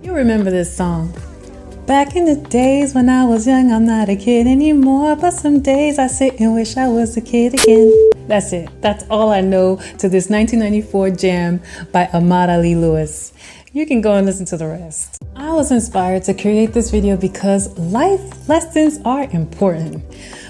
You remember this song. Back in the days when I was young, I'm not a kid anymore, but some days I sit and wish I was a kid again. That's it. That's all I know to this 1994 jam by Ahmad Ali Lewis. You can go and listen to the rest. I was inspired to create this video because life lessons are important.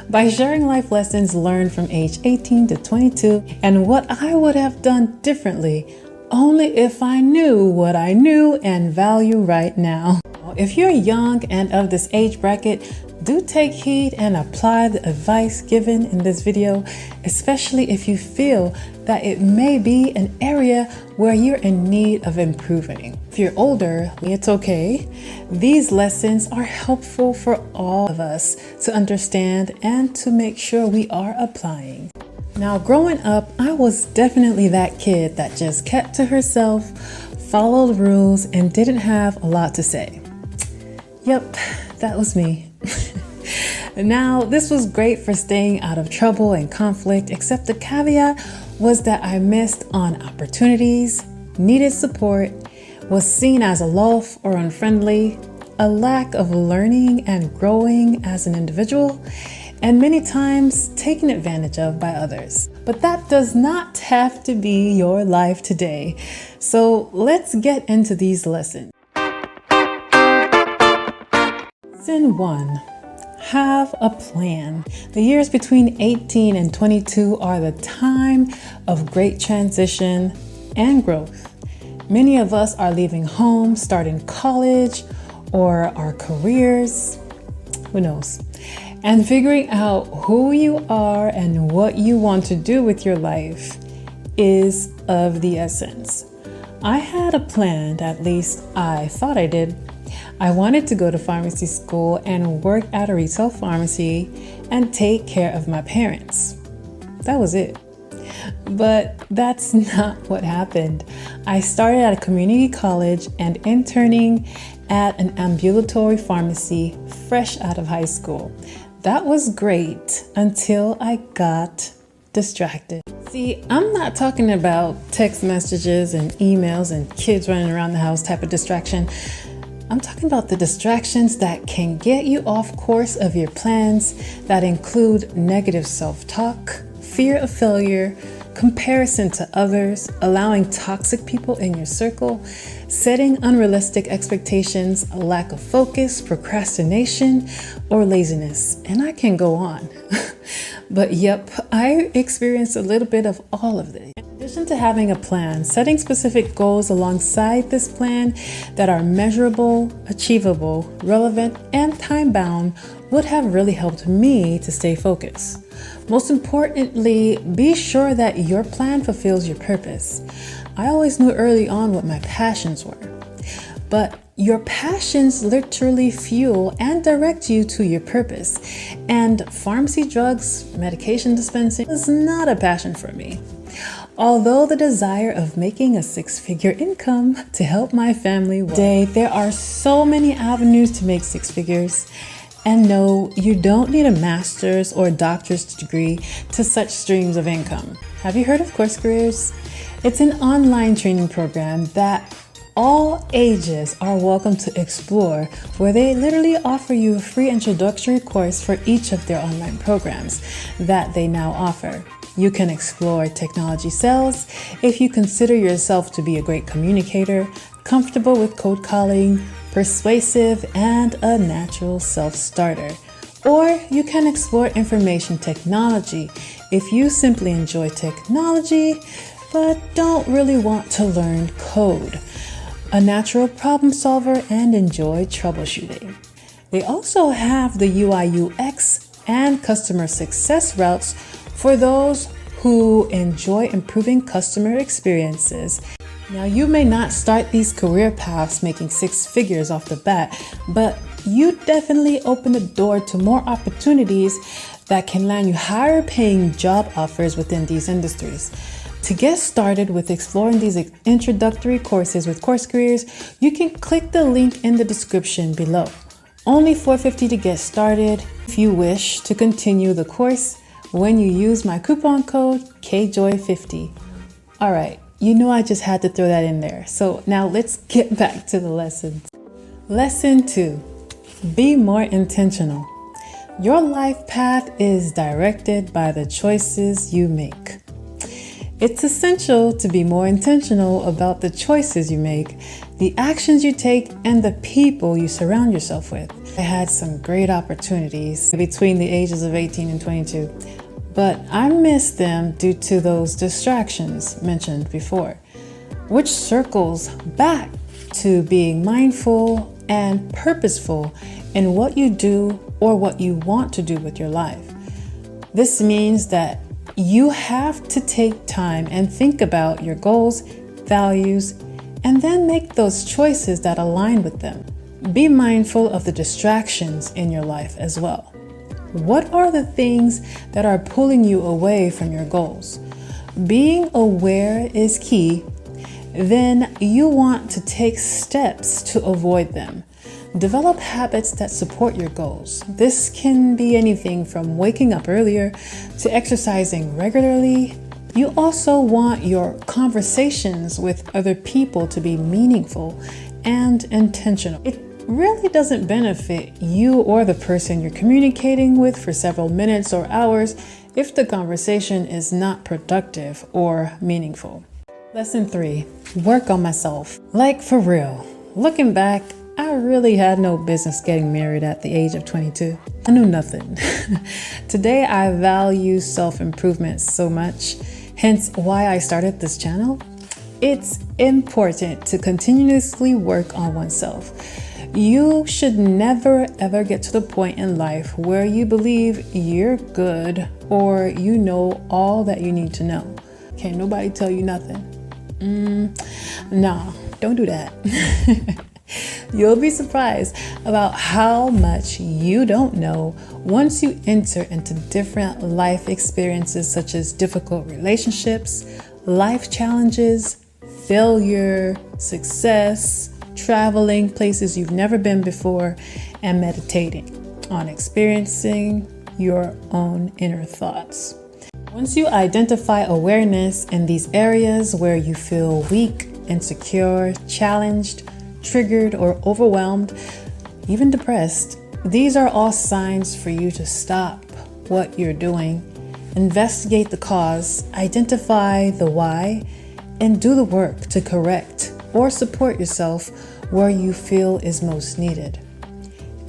By sharing life lessons learned from age 18 to 22 and what I would have done differently only if I knew what I knew and value right now. If you're young and of this age bracket, do take heed and apply the advice given in this video, especially if you feel that it may be an area where you're in need of improving. If you're older, it's okay. These lessons are helpful for all of us to understand and to make sure we are applying. Now, growing up, I was definitely that kid that just kept to herself, followed rules, and didn't have a lot to say. Yep, that was me. Now, this was great for staying out of trouble and conflict, except the caveat was that I missed on opportunities, needed support, was seen as a loaf or unfriendly, a lack of learning and growing as an individual, and many times taken advantage of by others. But that does not have to be your life today. So let's get into these lessons. Lesson 1. Have a plan. The years between 18 and 22 are the time of great transition and growth. Many of us are leaving home, starting college, or our careers, who knows, and figuring out who you are and what you want to do with your life is of the essence. I had a plan, at least I thought I did. I wanted to go to pharmacy school and work at a retail pharmacy and take care of my parents. That was it. But that's not what happened. I started at a community college and interning at an ambulatory pharmacy fresh out of high school. That was great until I got distracted. See, I'm not talking about text messages and emails and kids running around the house type of distraction. I'm talking about the distractions that can get you off course of your plans that include negative self-talk, fear of failure, comparison to others, allowing toxic people in your circle, setting unrealistic expectations, a lack of focus, procrastination, or laziness. And I can go on. But yep, I experienced a little bit of all of this. In addition to having a plan, setting specific goals alongside this plan that are measurable, achievable, relevant, and time-bound would have really helped me to stay focused. Most importantly, be sure that your plan fulfills your purpose. I always knew early on what my passions were, but your passions literally fuel and direct you to your purpose. And pharmacy drugs, medication dispensing is not a passion for me. Although the desire of making a six-figure income to help my family one day, there are so many avenues to make six figures. And no, you don't need a master's or a doctor's degree to such streams of income. Have you heard of Coursecareers? It's an online training program that all ages are welcome to explore, where they literally offer you a free introductory course for each of their online programs that they now offer. You can explore technology sales if you consider yourself to be a great communicator, comfortable with code calling, persuasive, and a natural self-starter. Or you can explore information technology if you simply enjoy technology but don't really want to learn code, a natural problem solver, and enjoy troubleshooting. They also have the UI UX and customer success routes for those who enjoy improving customer experiences. Now, you may not start these career paths making six figures off the bat, but you definitely open the door to more opportunities that can land you higher paying job offers within these industries. To get started with exploring these introductory courses with Coursecareers, you can click the link in the description below. Only $4.50 to get started. If you wish to continue the course, when you use my coupon code KJOY50. All right, you know I just had to throw that in there. So now let's get back to the lesson. Lesson 2. Be more intentional. Your life path is directed by the choices you make. It's essential to be more intentional about the choices you make, the actions you take, and the people you surround yourself with. I had some great opportunities between the ages of 18 and 22, but I missed them due to those distractions mentioned before, which circles back to being mindful and purposeful in what you do or what you want to do with your life. This means that you have to take time and think about your goals, values, and then make those choices that align with them. Be mindful of the distractions in your life as well. What are the things that are pulling you away from your goals? Being aware is key. Then you want to take steps to avoid them. Develop habits that support your goals. This can be anything from waking up earlier to exercising regularly. You also want your conversations with other people to be meaningful and intentional. It really doesn't benefit you or the person you're communicating with for several minutes or hours if the conversation is not productive or meaningful. Lesson 3. Work on myself. Like for real. Looking back, I really had no business getting married at the age of 22. I knew nothing. Today, I value self-improvement so much, hence why I started this channel. It's important to continuously work on oneself. You should never ever get to the point in life where you believe you're good or you know all that you need to know. Can't nobody tell you nothing. Nah, don't do that. You'll be surprised about how much you don't know once you enter into different life experiences such as difficult relationships, life challenges, failure, success, traveling places you've never been before, and meditating on experiencing your own inner thoughts. Once you identify awareness in these areas where you feel weak, insecure, challenged, triggered, or overwhelmed, even depressed, these are all signs for you to stop what you're doing, investigate the cause, identify the why, and do the work to correct or support yourself where you feel is most needed.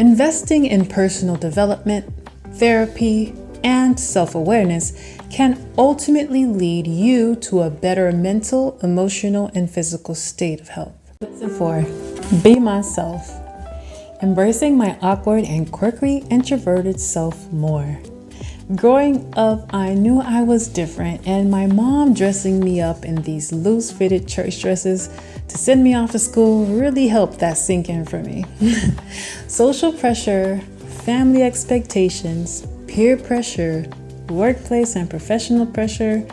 Investing in personal development, therapy, and self-awareness can ultimately lead you to a better mental, emotional, and physical state of health. Lesson 4. Be myself. Embracing my awkward and quirky introverted self more. Growing up, I knew I was different, and my mom dressing me up in these loose-fitted church dresses to send me off to school really helped that sink in for me. Social pressure, family expectations, peer pressure, workplace and professional pressure,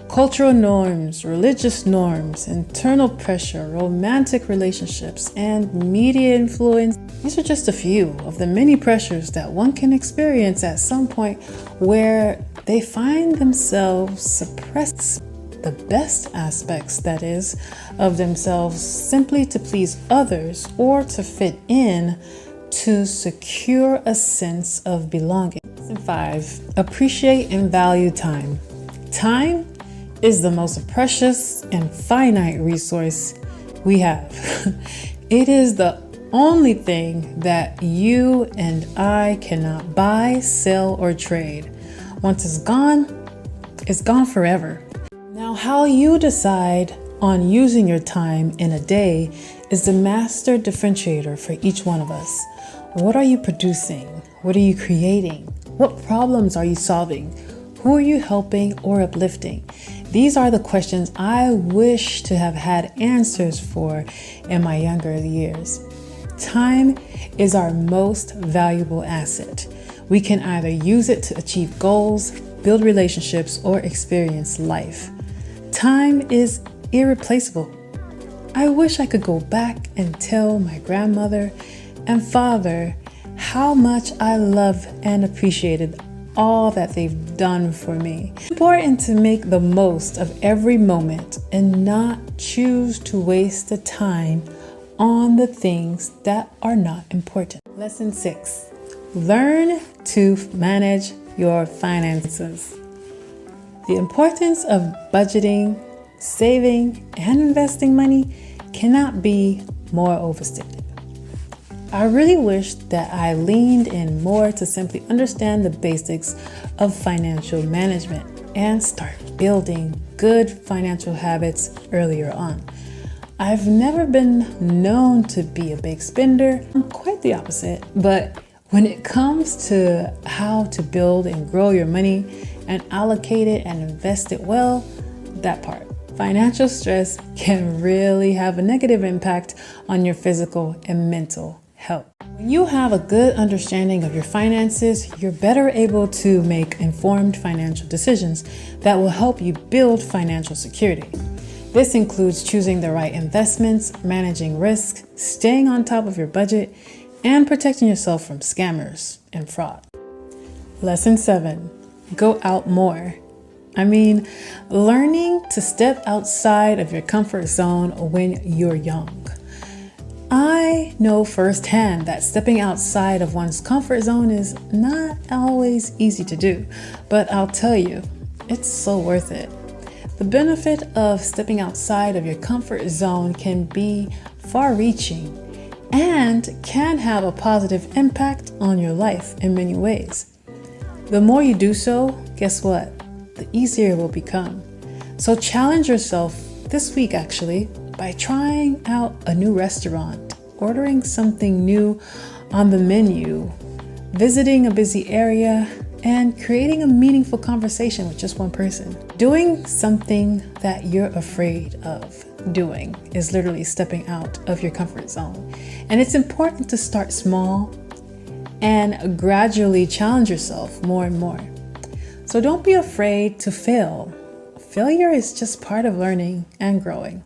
cultural norms, religious norms, internal pressure, romantic relationships, and media influence. These are just a few of the many pressures that one can experience at some point where they find themselves suppressing the best aspects, that is, of themselves simply to please others or to fit in to secure a sense of belonging. Lesson 5. Appreciate and value time. Time is the most precious and finite resource we have. It is the only thing that you and I cannot buy, sell, or trade. Once it's gone forever. Now, how you decide on using your time in a day is the master differentiator for each one of us. What are you producing? What are you creating? What problems are you solving? Who are you helping or uplifting? These are the questions I wish to have had answers for in my younger years. Time is our most valuable asset. We can either use it to achieve goals, build relationships, or experience life. Time is irreplaceable. I wish I could go back and tell my grandmother and father how much I loved and appreciated all that they've done for me. It's important to make the most of every moment and not choose to waste the time on the things that are not important. Lesson 6. Learn to manage your finances. The importance of budgeting, saving, and investing money cannot be more overstated. I really wish that I leaned in more to simply understand the basics of financial management and start building good financial habits earlier on. I've never been known to be a big spender. I'm quite the opposite. But when it comes to how to build and grow your money and allocate it and invest it well, that part. Financial stress can really have a negative impact on your physical and mental health. When you have a good understanding of your finances, you're better able to make informed financial decisions that will help you build financial security. This includes choosing the right investments, managing risk, staying on top of your budget, and protecting yourself from scammers and fraud. Lesson 7. Go out more. Learning to step outside of your comfort zone when you're young. I know firsthand that stepping outside of one's comfort zone is not always easy to do, but I'll tell you, it's so worth it. The benefit of stepping outside of your comfort zone can be far-reaching and can have a positive impact on your life in many ways. The more you do so, guess what? The easier it will become. So challenge yourself this week actually by trying out a new restaurant, ordering something new on the menu, visiting a busy area, and creating a meaningful conversation with just one person. Doing something that you're afraid of doing is literally stepping out of your comfort zone. And it's important to start small and gradually challenge yourself more and more. So don't be afraid to fail. Failure is just part of learning and growing.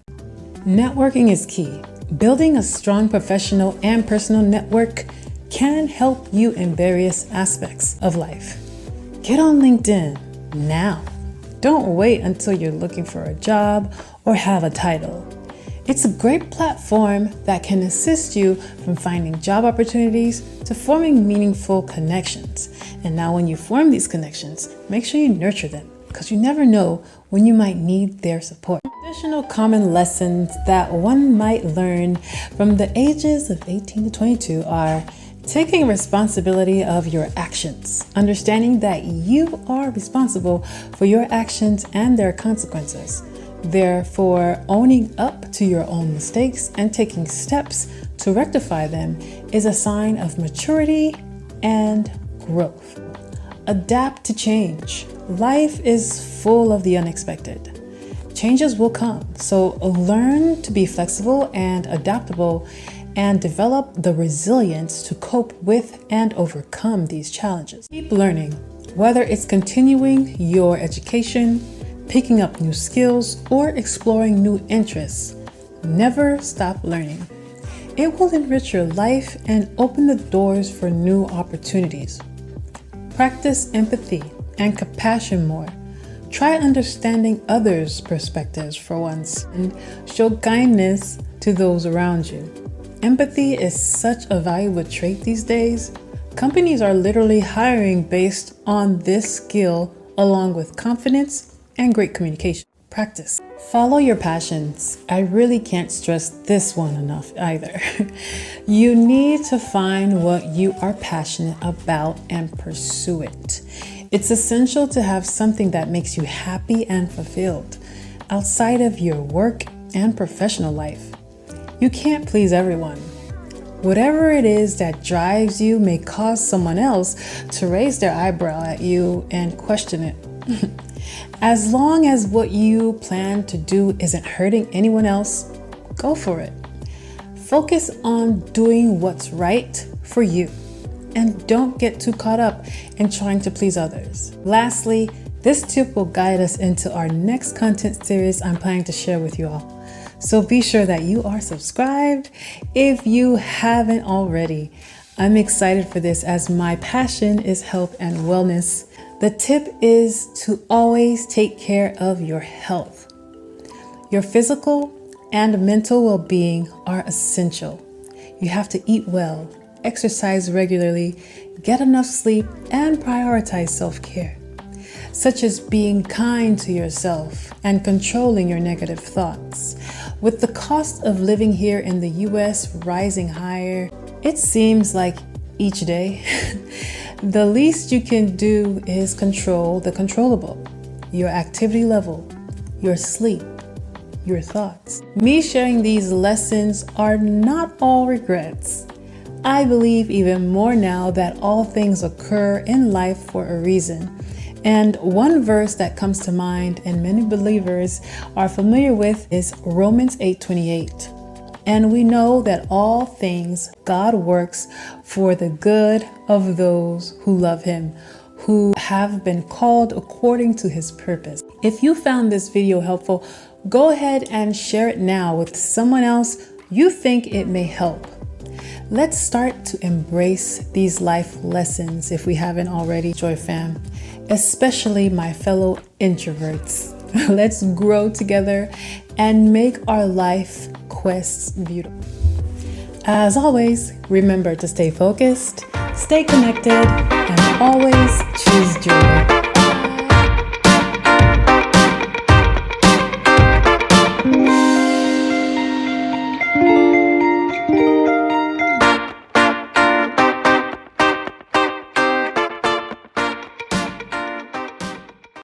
Networking is key. Building a strong professional and personal network can help you in various aspects of life. Get on LinkedIn now. Don't wait until you're looking for a job or have a title. It's a great platform that can assist you from finding job opportunities to forming meaningful connections. And now when you form these connections, make sure you nurture them because you never know when you might need their support. Additional common lessons that one might learn from the ages of 18 to 22 are taking responsibility of your actions, understanding that you are responsible for your actions and their consequences. Therefore, owning up to your own mistakes and taking steps to rectify them is a sign of maturity and growth. Adapt to change. Life is full of the unexpected. Changes will come, so learn to be flexible and adaptable and develop the resilience to cope with and overcome these challenges. Keep learning, whether it's continuing your education, picking up new skills, or exploring new interests. Never stop learning. It will enrich your life and open the doors for new opportunities. Practice empathy and compassion more. Try understanding others' perspectives for once and show kindness to those around you. Empathy is such a valuable trait these days. Companies are literally hiring based on this skill along with confidence and great communication. Practice. Follow your passions. I really can't stress this one enough either. You need to find what you are passionate about and pursue it. It's essential to have something that makes you happy and fulfilled outside of your work and professional life. You can't please everyone. Whatever it is that drives you may cause someone else to raise their eyebrow at you and question it. As long as what you plan to do isn't hurting anyone else, go for it. Focus on doing what's right for you and don't get too caught up in trying to please others. Lastly, this tip will guide us into our next content series I'm planning to share with you all. So be sure that you are subscribed if you haven't already. I'm excited for this as my passion is health and wellness. The tip is to always take care of your health, your physical and mental well-being are essential. You have to eat well, exercise regularly, get enough sleep, and prioritize self-care, such as being kind to yourself and controlling your negative thoughts. With the cost of living here in the US rising higher, it seems like each day, the least you can do is control the controllable, your activity level, your sleep, your thoughts. Me sharing these lessons are not all regrets. I believe even more now that all things occur in life for a reason. And one verse that comes to mind and many believers are familiar with is Romans 8:28. And we know that all things God works for the good of those who love him, who have been called according to his purpose. If you found this video helpful, go ahead and share it now with someone else you think it may help. Let's start to embrace these life lessons if we haven't already, Joy Fam, especially my fellow introverts. Let's grow together and make our life quests beautiful. As always, remember to stay focused, stay connected, and always choose joy.